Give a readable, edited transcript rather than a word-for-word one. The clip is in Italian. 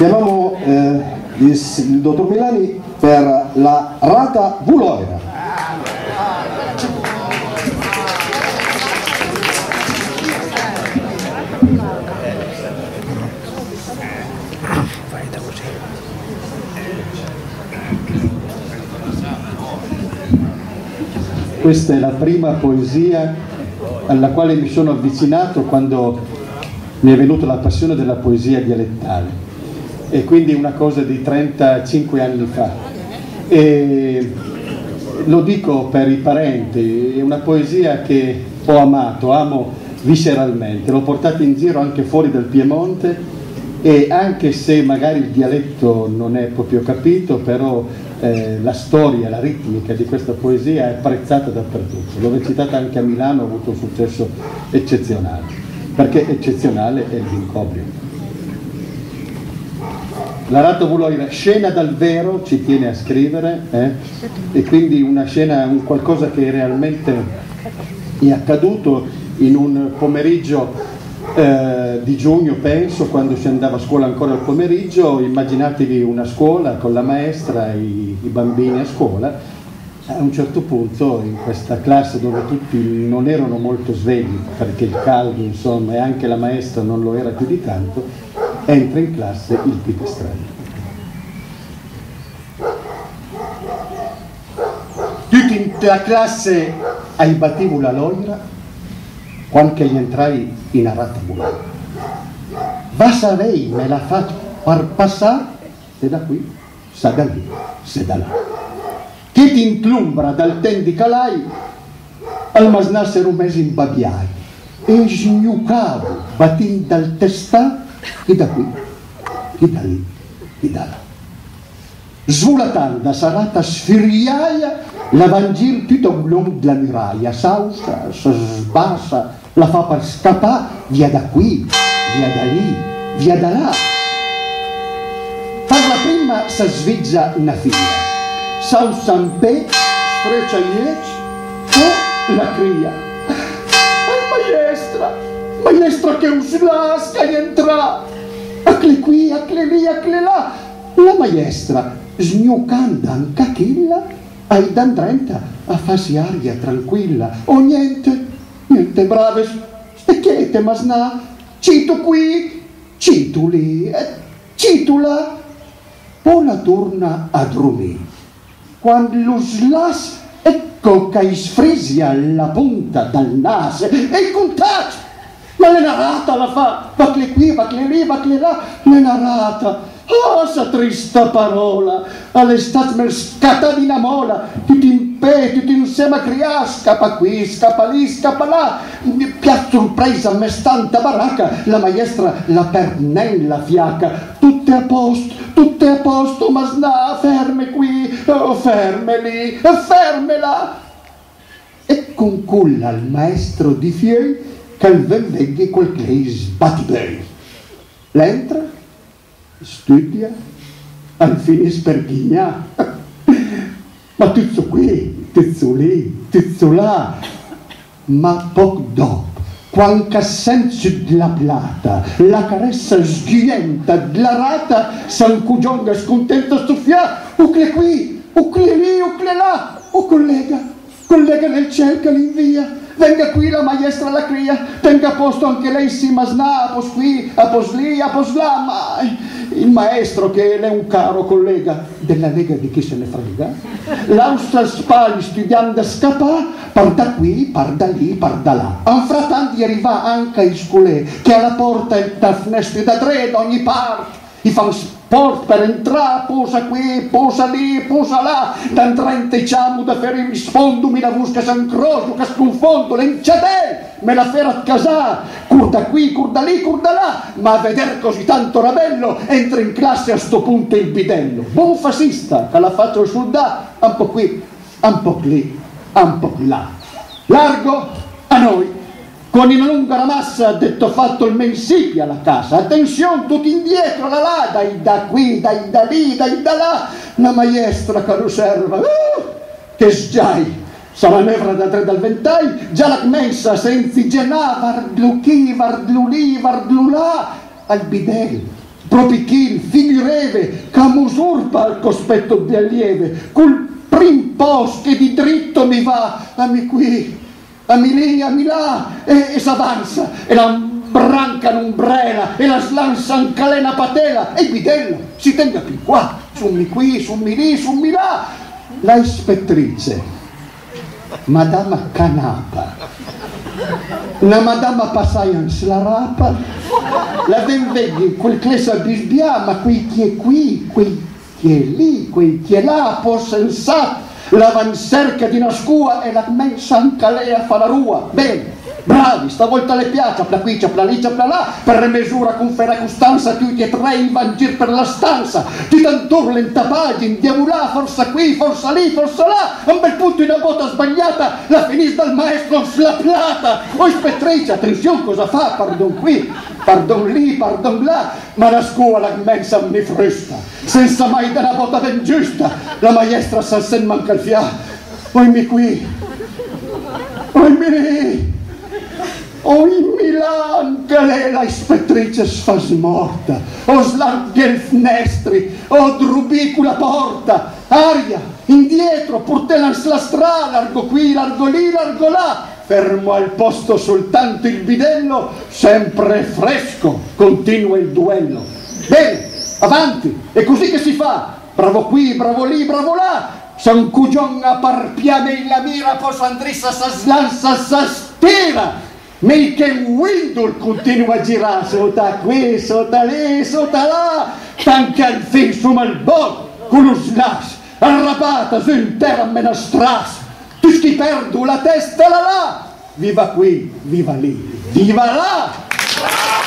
Chiamiamo il dottor Milani per la Rata Vuloira. Questa è la prima poesia alla quale mi sono avvicinato quando mi è venuta la passione della poesia dialettale, e quindi una cosa di 35 anni fa. E lo dico per i parenti, è una poesia che ho amato, amo visceralmente, l'ho portata in giro anche fuori dal Piemonte, e anche se magari il dialetto non è proprio capito, però la storia, la ritmica di questa poesia è apprezzata dappertutto. L'ho recitata anche a Milano, ho avuto un successo eccezionale, perché eccezionale è il vincobrio. La Rata Vuloira, scena dal vero, ci tiene a scrivere, e quindi una scena, un qualcosa che realmente è accaduto in un pomeriggio di giugno, penso, quando si andava a scuola ancora al pomeriggio. Immaginatevi una scuola con la maestra e i bambini a scuola. A un certo punto, in questa classe dove tutti non erano molto svegli perché il caldo, insomma, e anche la maestra non lo era più di tanto, entra in classe il pipistrello. Tutti in la classe ai battivo la loira quando gli entrai in Rata Vuloira. Va savei me la fa per passare, se da qui, se da lì, se da là. Che ti intlumbra dal ten di calai, al masnassero un mese in babiai, e sgnucavo, battin dal testà, chi da qui, chi da lì, chi da là. Svulatanda sarata sfiriaia, la van gir tutto un long della muraia, sausa, sbassa, la fa per scappare via da qui, via da lì, via da là. Per la prima si sveggia una figlia, sausa un pe, sfreccia il la cria. Maestra che uslas, che entra, acle qui, acle lì, acle là. La maestra, sgnucando anche chilla, ai dandrenta a farsi aria tranquilla. O niente brave, stecchete, masnà, cito qui, cito lì, cito là. Poi la torna a dormire. Quando lo slas, ecco che sfrisia la punta dal naso e il contagio. Ma le narata la fa, bacle qui, bacle lì, bacle là, le narata. Oh, sa trista parola, all'estate me scatta di una mola, tutti in pe, tutti insieme a criare, scappa qui, scappa lì, scappa là, piazza sorpresa, me stanta baracca, la maestra la pernella fiacca, tutte a posto, ma sna, ferme qui, oh, ferme lì, ferme là. E con culla il maestro di fiei, che il venveghi quel che sbattibei. L'entra, studia, al fine sperghigna, ma tutto qui, tutto lì, tutto là. Ma poco dopo, quando senso della plata, la carezza sghienta della rata, San Cugionga scontento stuffià, ucle qui, ucle lì, ucle là, o collega nel cielo che l'invia. Venga qui la maestra la cria, tenga a posto anche lei sì, ma sna, a pos qui, a pos lì, a pos là, ma il maestro che è un caro collega della Lega di chi se ne frega, l'austra spali studiando a scappare, par da qui, par da lì, par da là. Un frattanti arriva anche il scolè, che alla porta è da finestre da tre da ogni parte, i fan sport per entrare, posa qui, posa lì, posa là, dan 30 diciamo da fare il sfondo, mi la busca San Crocio, che sconfondo, l'enciadè, me la fera a casa, curda qui, curda lì, curda là, ma a veder così tanto rabello, entra in classe a sto punto il bidello, buon fascista, che la faccio sul da, un po' qui, un po' lì, un po' là, largo a noi. Con una lunga ramassa ha detto fatto il mensipi alla casa. Attenzione, tutti indietro, là, dai da qui, dai da lì, dai da là. La maestra che lo serva, che sgiai. Sarà nevra da 3 dal ventai, già la mensa senza genà, vardlu chi, vardlu lì, vardlu là. Al bidello, propichil, figureve, c'amusurpa al cospetto di allieve, col prim pos che di dritto mi va, a mi qui, a mi lì, a mi là, e s'avanza, e la branca l'ombrella, e la slanza in calena patela, e il bidello si tenga più qua, su mi qui, su mi lì, su mi là. La ispettrice, Madama Canapa, la Madama Passaians la rapa, la ben vedi quel clesa bisbia, ma quei chi è qui, quei chi è lì, quei chi è là, po' sensato, la van cerca di nascua e la mensa anche lei a fa la rua. Bene, bravi, stavolta le piace, pla qui, pla lì, pla là, per misura con fera costanza, tutti e tre in van gir per la stanza, ti tantur lenta pagina, diavolà, forza qui, forza lì, forza là, a un bel punto una botta sbagliata, la finis dal maestro slaplata. O ispettrice, attenzione cosa fa, pardon qui, pardon lì, pardon là, ma la scuola mensa mi fresta, senza mai dare botta ben giusta, la maestra sa sen manca il fià, oimi qui, oimi lì, oimi là, anche lei la ispettrice sfa smorta, o slarghi il finestri, o drubicu la porta, aria, indietro, portelans la strada, largo qui, largo lì, largo là, fermo al posto soltanto il bidello, sempre fresco, continua il duello. Bene, avanti, è così che si fa, bravo qui, bravo lì, bravo là, San Cugion a parpiame in la mira, posso andrissa sa slanza, sa stira, mei che un windul continua a girare, sota qui, sota lì, sota là, tanca al fin su mal bon, con lo slash, arrabata su in terra menastras, tu sti perdu la testa là là, viva qui, viva lì, viva là!